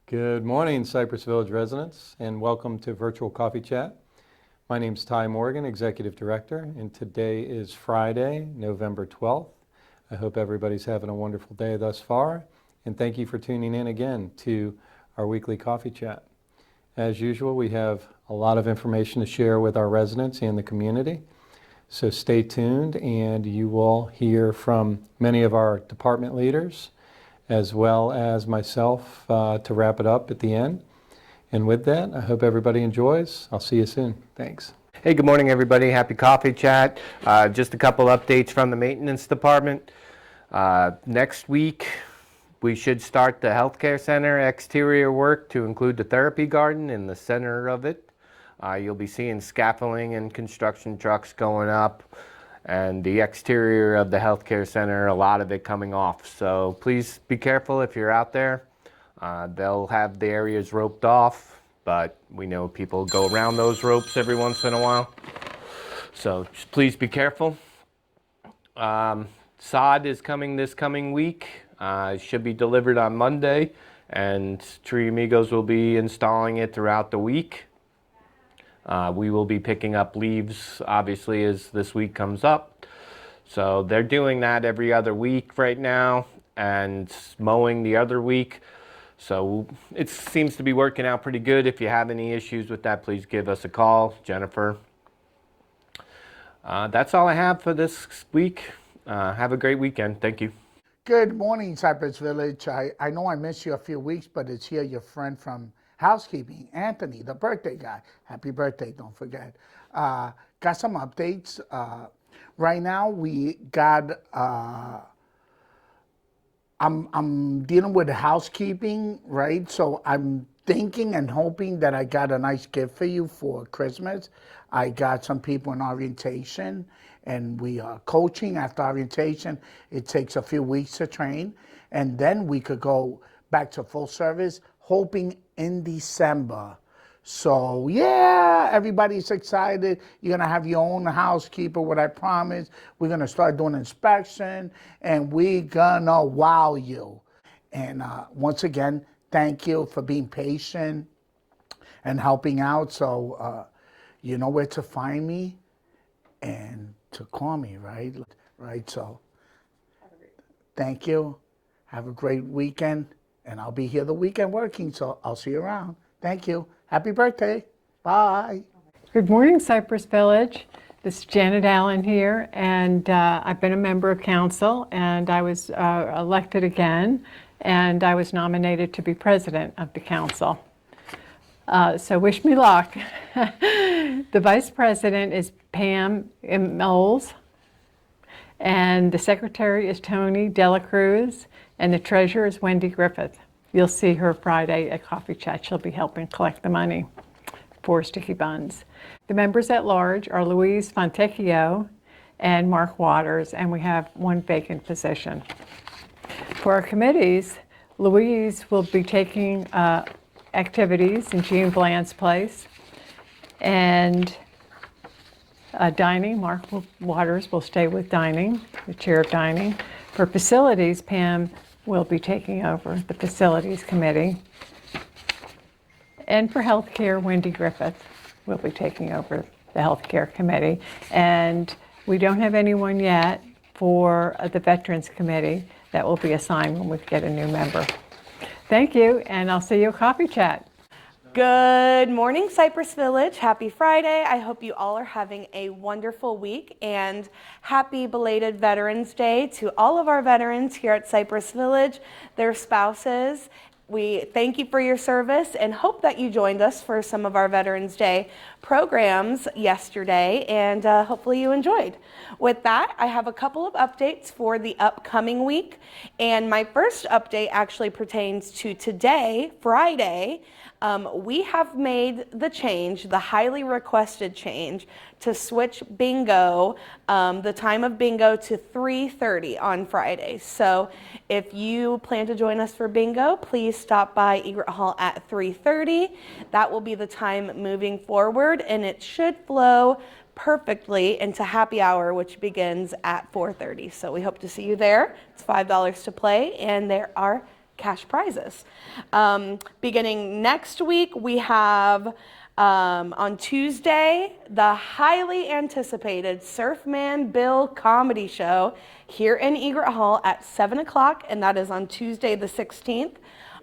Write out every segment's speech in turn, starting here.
Good morning, Cypress Village residents, and welcome to Virtual Coffee Chat. My name is Ty Morgan, Executive Director, and today is Friday, November 12th. I hope everybody's having a wonderful day thus far, and thank you for tuning in again to our weekly coffee chat. As usual, we have a lot of information to share with our residents and the community, so stay tuned and you will hear from many of our department leaders as well as myself to wrap it up at the end. And with that, I hope everybody enjoys. I'll see you soon. Thanks. Hey, good morning, everybody. Happy coffee chat. Just a couple updates from the maintenance department. Next week, we should start the healthcare center exterior work to include the therapy garden in the center of it. You'll be seeing scaffolding and construction trucks going up, and the exterior of the healthcare center, a lot of it coming off. So please be careful if you're out there. They'll have the areas roped off, but we know people go around those ropes every once in a while. So just please be careful. Sod is coming this coming week. It should be delivered on Monday, and Tree Amigos will be installing it throughout the week. We will be picking up leaves, obviously, as this week comes up. So they're doing that every other week right now and mowing the other week. So it seems to be working out pretty good. If you have any issues with that, please give us a call, Jennifer. That's all I have for this week. Have a great weekend. Thank you. Good morning, Cypress Village. I know I missed you a few weeks, but it's here your friend from housekeeping, Anthony, the birthday guy. Happy birthday, don't forget. Got some updates. Right now we got, I'm dealing with housekeeping, right? So I'm thinking and hoping that I got a nice gift for you for Christmas. I got some people in orientation, and we are coaching after orientation. It takes a few weeks to train, and then we could go back to full service, hoping in December. So yeah, everybody's excited. You're gonna have your own housekeeper, what I promised. We're gonna start doing inspection, and we're gonna wow you. And once again, thank you for being patient and helping out. So you know where to find me and to call me, right? Right, so thank you. Have a great weekend. And I'll be here the weekend working, so I'll see you around. Thank you. Happy birthday. Bye. Good morning, Cypress Village. This is Janet Allen here, and I've been a member of council, and I was elected again, and I was nominated to be president of the council. So wish me luck. The vice president is Pam Knowles, and the secretary is Tony Dela Cruz, and the treasurer is Wendy Griffith. You'll see her Friday at Coffee Chat. She'll be helping collect the money for Sticky Buns. The members at large are Louise Fontecchio and Mark Waters, and we have one vacant position. For our committees, Louise will be taking activities in Jean Bland's place, and dining, Mark Waters will stay with dining, the chair of dining. For facilities, Pam will be taking over the facilities committee. And for healthcare, Wendy Griffith will be taking over the healthcare committee. And we don't have anyone yet for the veterans committee. That will be assigned when we get a new member. Thank you, and I'll see you at Coffee Chat. Good morning, Cypress Village. Happy Friday. I hope you all are having a wonderful week, and happy belated Veterans Day to all of our veterans here at Cypress Village, their spouses. We thank you for your service and hope that you joined us for some of our Veterans Day programs yesterday, and hopefully you enjoyed. With that, I have a couple of updates for the upcoming week, and my first update actually pertains to today, Friday. We have made the change, the highly requested change, to switch bingo, the time of bingo to 3:30 on Fridays. So if you plan to join us for bingo, please stop by Egret Hall at 3:30. That will be the time moving forward, and it should flow perfectly into happy hour, which begins at 4:30. So we hope to see you there. It's $5 to play, and there are cash prizes. Beginning next week, we have on Tuesday, the highly anticipated Surfman Bill comedy show here in Egret Hall at 7 o'clock, and that is on Tuesday the 16th.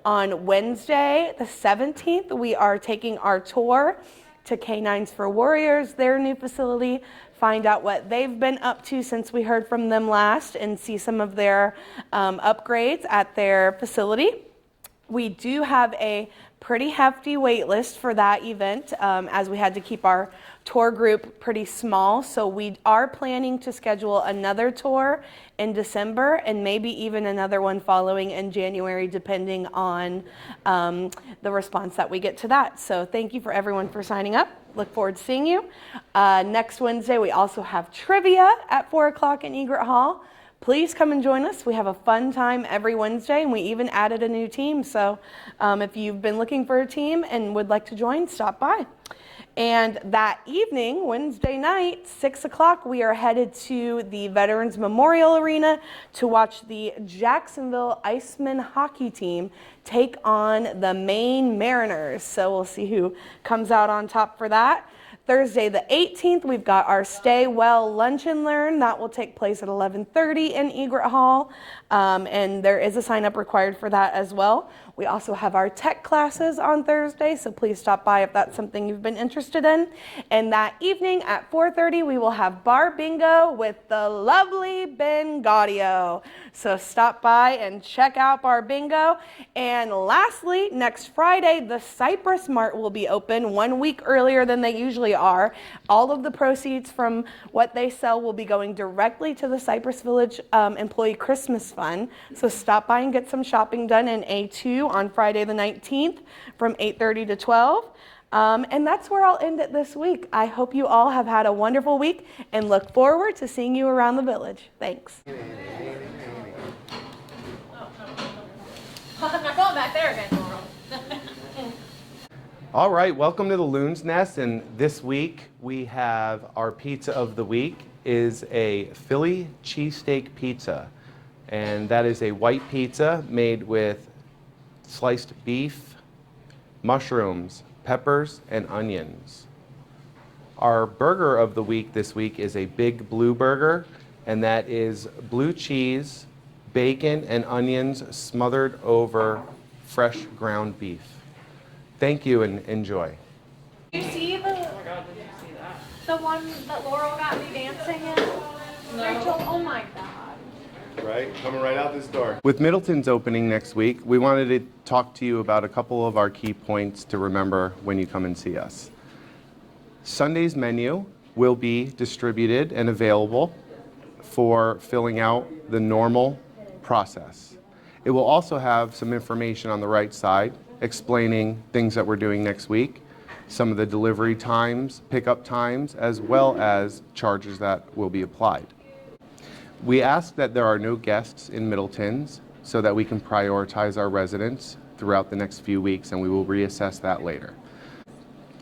On Wednesday the 17th, we are taking our tour to Canines for Warriors, their new facility, find out what they've been up to since we heard from them last, and see some of their upgrades at their facility. We do have a pretty hefty wait list for that event, as we had to keep our tour group pretty small. So we are planning to schedule another tour in December and maybe even another one following in January, depending on the response that we get to that. So thank you for everyone for signing up. Look forward to seeing you. Next Wednesday, we also have trivia at 4 o'clock in Egret Hall. Please come and join us. We have a fun time every Wednesday, and we even added a new team. So if you've been looking for a team and would like to join, stop by. And that evening, Wednesday night, 6 o'clock, we are headed to the Veterans Memorial Arena to watch the Jacksonville Icemen hockey team take on the Maine Mariners. So we'll see who comes out on top for that. Thursday the 18th, we've got our Stay Well Lunch and Learn. That will take place at 11:30 in Egret Hall, and there is a sign-up required for that as well. We also have our tech classes on Thursday, so please stop by if that's something you've been interested in. And that evening at 4:30, we will have bar bingo with the lovely Ben Gaudio. So stop by and check out bar bingo. And lastly, next Friday, the Cypress Mart will be open 1 week earlier than they usually are. All of the proceeds from what they sell will be going directly to the Cypress Village Employee Christmas Fund. So stop by and get some shopping done in A2 on Friday the 19th from 8:30 to 12. And that's where I'll end it this week. I hope you all have had a wonderful week and look forward to seeing you around the village. Thanks. I'm going back there again, Laurel. All right, welcome to the Loon's Nest, and this week we have our pizza of the week is a Philly cheesesteak pizza, and that is a white pizza made with sliced beef, mushrooms, peppers, and onions. Our burger of the week this week is a Big Blue Burger, and that is blue cheese, bacon, and onions smothered over fresh ground beef. Thank you and enjoy. Did you see the one that Laurel got me dancing in? No. Rachel, oh my God. Right, coming right out this door. With Middleton's opening next week, we wanted to talk to you about a couple of our key points to remember when you come and see us. Sunday's menu will be distributed and available for filling out the normal process. It will also have some information on the right side explaining things that we're doing next week, some of the delivery times, pickup times, as well as charges that will be applied. We ask that there are no guests in Middleton's so that we can prioritize our residents throughout the next few weeks, and we will reassess that later.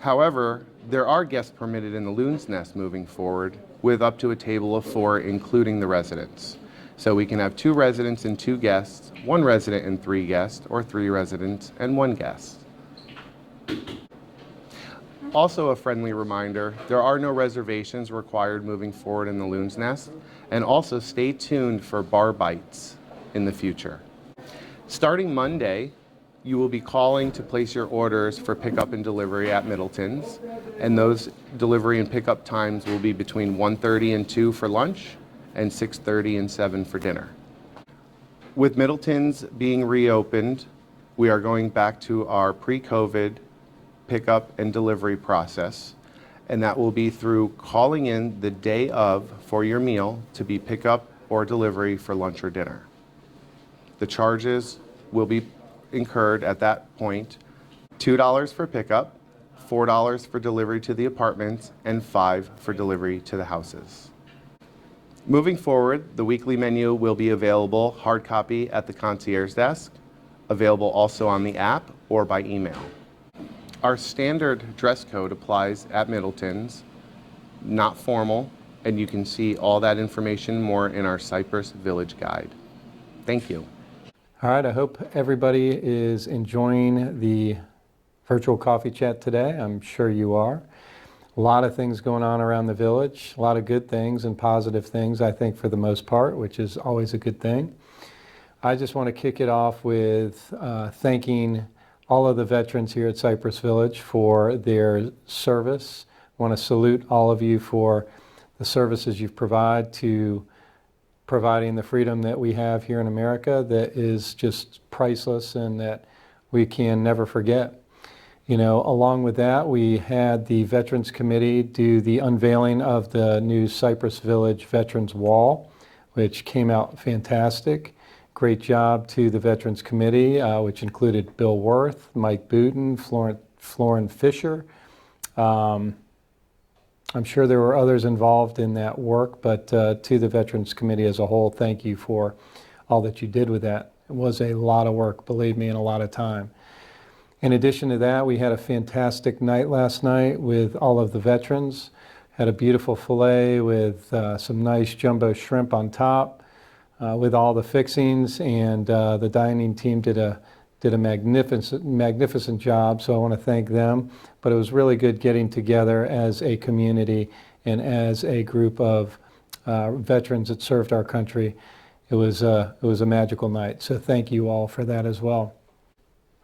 However, there are guests permitted in the Loon's Nest moving forward with up to a table of 4, including the residents. So we can have 2 residents and 2 guests, 1 resident and 3 guests, or 3 residents and 1 guest. Also a friendly reminder, there are no reservations required moving forward in the Loon's Nest, and also stay tuned for bar bites in the future. Starting Monday, you will be calling to place your orders for pickup and delivery at Middleton's, and those delivery and pickup times will be between 1:30 and 2 for lunch, and 6:30 and 7 for dinner. With Middleton's being reopened, we are going back to our pre-COVID pickup and delivery process, and that will be through calling in the day of for your meal to be pickup or delivery for lunch or dinner. The charges will be incurred at that point, $2 for pickup, $4 for delivery to the apartments, and $5 for delivery to the houses. Moving forward, the weekly menu will be available hard copy at the concierge desk, available also on the app or by email. Our standard dress code applies at Middleton's, not formal, and you can see all that information more in our Cypress Village Guide. Thank you. All right, I hope everybody is enjoying the virtual coffee chat today. I'm sure you are. A lot of things going on around the village, a lot of good things and positive things, I think, for the most part, which is always a good thing. I just want to kick it off with thanking all of the veterans here at Cypress Village for their service. I want to salute all of you for the services you've provided to providing the freedom that we have here in America that is just priceless and that we can never forget. You know, along with that, we had the Veterans Committee do the unveiling of the new Cypress Village Veterans Wall, which came out fantastic. Great job to the Veterans Committee, which included Bill Worth, Mike Booten, Florin Fisher. I'm sure there were others involved in that work, but to the Veterans Committee as a whole, thank you for all that you did with that. It was a lot of work, believe me, and a lot of time. In addition to that, we had a fantastic night last night with all of the veterans. Had a beautiful filet with some nice jumbo shrimp on top with all the fixings, and the dining team did a magnificent job, so I want to thank them. But it was really good getting together as a community and as a group of veterans that served our country. It was a magical night, so thank you all for that as well.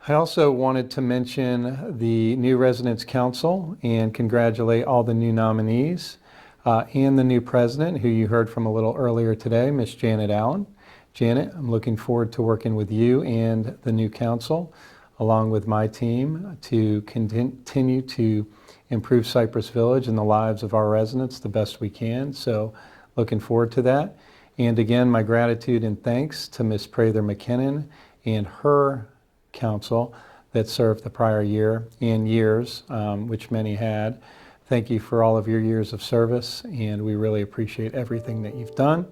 I also wanted to mention the new Residents Council and congratulate all the new nominees and the new president, who you heard from a little earlier today, Miss Janet Allen. Janet, I'm looking forward to working with you and the new council, along with my team, to continue to improve Cypress Village and the lives of our residents the best we can. So looking forward to that. And again, my gratitude and thanks to Miss Prather McKinnon and her council that served the prior year and years, which many had. Thank you for all of your years of service, and we really appreciate everything that you've done.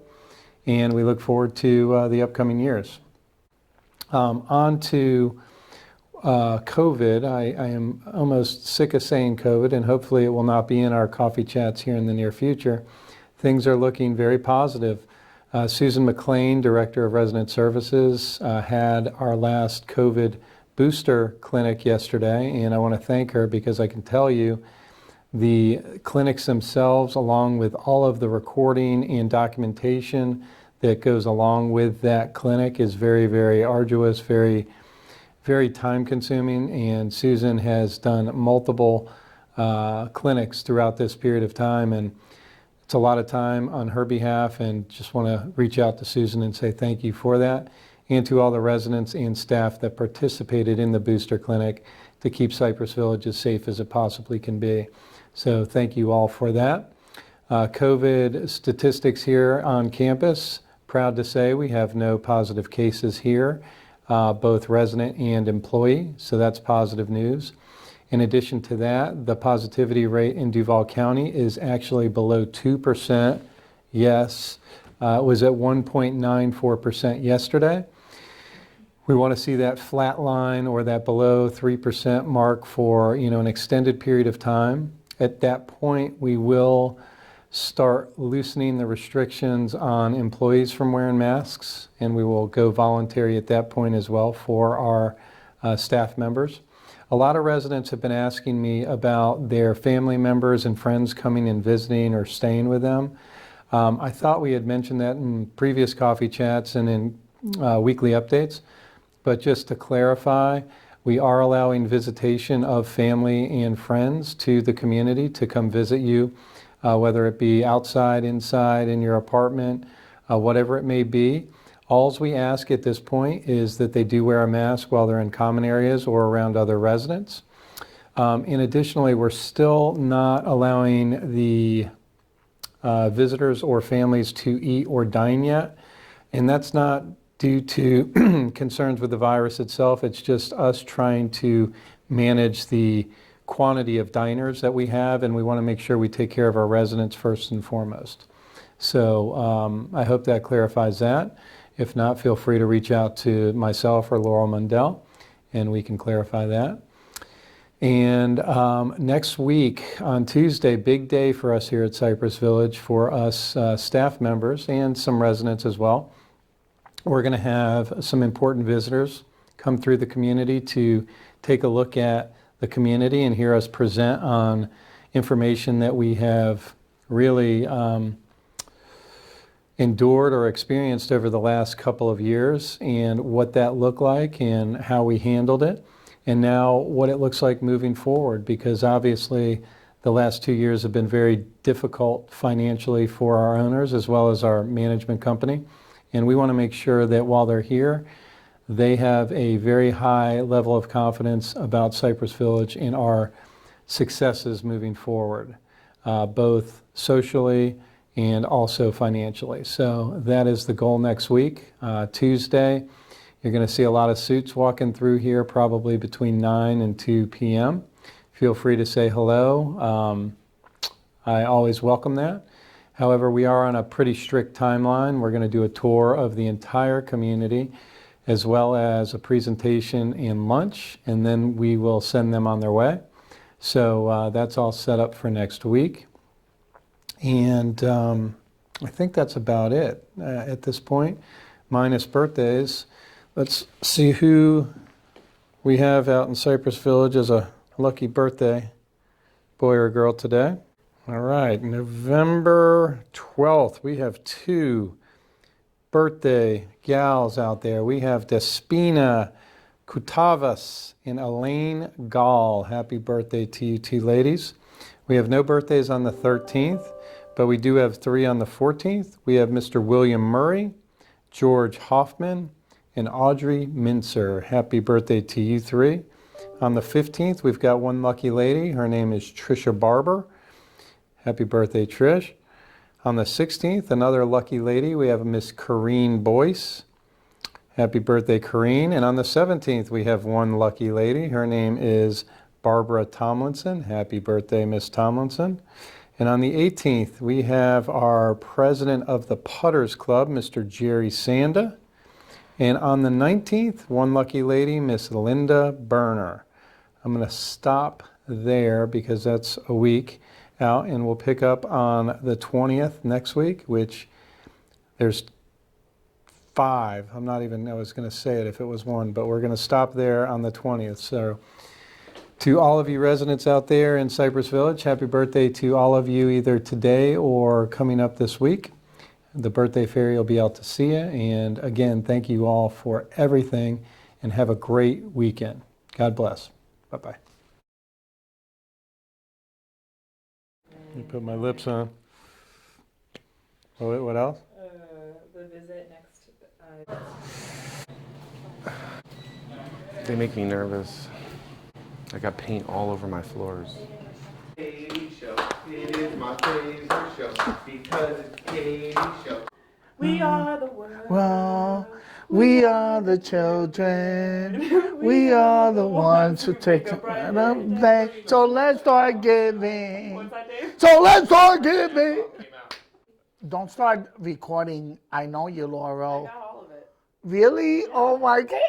And we look forward to the upcoming years. On to COVID. I am almost sick of saying COVID, and hopefully it will not be in our coffee chats here in the near future. Things are looking very positive. Susan McLean, Director of Resident Services, had our last COVID booster clinic yesterday, and I want to thank her because I can tell you the clinics themselves, along with all of the recording and documentation that goes along with that clinic, is very, very arduous, very, very time consuming, and Susan has done multiple clinics throughout this period of time, and it's a lot of time on her behalf, and just want to reach out to Susan and say thank you for that, and to all the residents and staff that participated in the booster clinic to keep Cypress Village as safe as it possibly can be. So thank you all for that. COVID statistics here on campus. Proud to say we have no positive cases here, both resident and employee, so that's positive news. In addition to that, the positivity rate in Duval County is actually below 2%. Yes, it was at 1.94% yesterday. We want to see that flat line or that below 3% mark for an extended period of time. At that point, we will start loosening the restrictions on employees from wearing masks, and we will go voluntary at that point as well for our staff members. A lot of residents have been asking me about their family members and friends coming and visiting or staying with them. I thought we had mentioned that in previous coffee chats and in weekly updates, but just to clarify, we are allowing visitation of family and friends to the community to come visit you, whether it be outside, inside, in your apartment, whatever it may be. All we ask at this point is that they do wear a mask while they're in common areas or around other residents. And additionally, we're still not allowing the visitors or families to eat or dine yet. And that's not due to concerns with the virus itself. It's just us trying to manage the quantity of diners that we have, and we want to make sure we take care of our residents first and foremost. So I hope that clarifies that. If not, feel free to reach out to myself or Laurel Mundell, and we can clarify that. And next week on Tuesday, big day for us here at Cypress Village, for us staff members and some residents as well. We're going to have some important visitors come through the community to take a look at the community and hear us present on information that we have really endured or experienced over the last couple of years, and what that looked like and how we handled it, and now what it looks like moving forward, because obviously the last 2 years have been very difficult financially for our owners as well as our management company. And we want to make sure that while they're here, they have a very high level of confidence about Cypress Village and our successes moving forward, both socially and also financially. So that is the goal next week. Tuesday, you're going to see a lot of suits walking through here, probably between 9 and 2 p.m. Feel free to say hello. I always welcome that. However, we are on a pretty strict timeline. We're going to do a tour of the entire community, as well as a presentation and lunch, and then we will send them on their way. So that's all set up for next week. And I think that's about it at this point, minus birthdays. Let's see who we have out in Cypress Village as a lucky birthday boy or girl today. All right, November 12th, we have 2 birthday gals out there. We have Despina Kutavas and Elaine Gall. Happy birthday to you 2 ladies. We have no birthdays on the 13th, but we do have 3 on the 14th. We have Mr. William Murray, George Hoffman, and Audrey Mincer. Happy birthday to you 3. On the 15th, we've got 1 lucky lady. Her name is Trisha Barber. Happy birthday, Trish. On the 16th, another lucky lady. We have Miss Corrine Boyce. Happy birthday, Corrine. And on the 17th, we have 1 lucky lady. Her name is Barbara Tomlinson. Happy birthday, Miss Tomlinson. And on the 18th, we have our president of the Putters Club, Mr. Jerry Sanda. And on the 19th, 1 lucky lady, Miss Linda Berner. I'm going to stop there because that's a week out, and we'll pick up on the 20th next week, which there's 5. I was going to say it if it was 1, but we're going to stop there on the 20th. So to all of you residents out there in Cypress Village, happy birthday to all of you either today or coming up this week. The birthday fairy will be out to see you. And again, thank you all for everything, and have a great weekend. God bless. Bye-bye. You put my lips on. What else? The visit next. They make me nervous. I got paint all over my floors. Katie Show. It is my favorite show because it's Katie Show. We are the world. Well, we are the children. We are the ones who take the back. So let's start giving. What's that, Dave? So let's start giving. Don't start recording. I know you, Laurel. Got all of it. Really? Oh my God.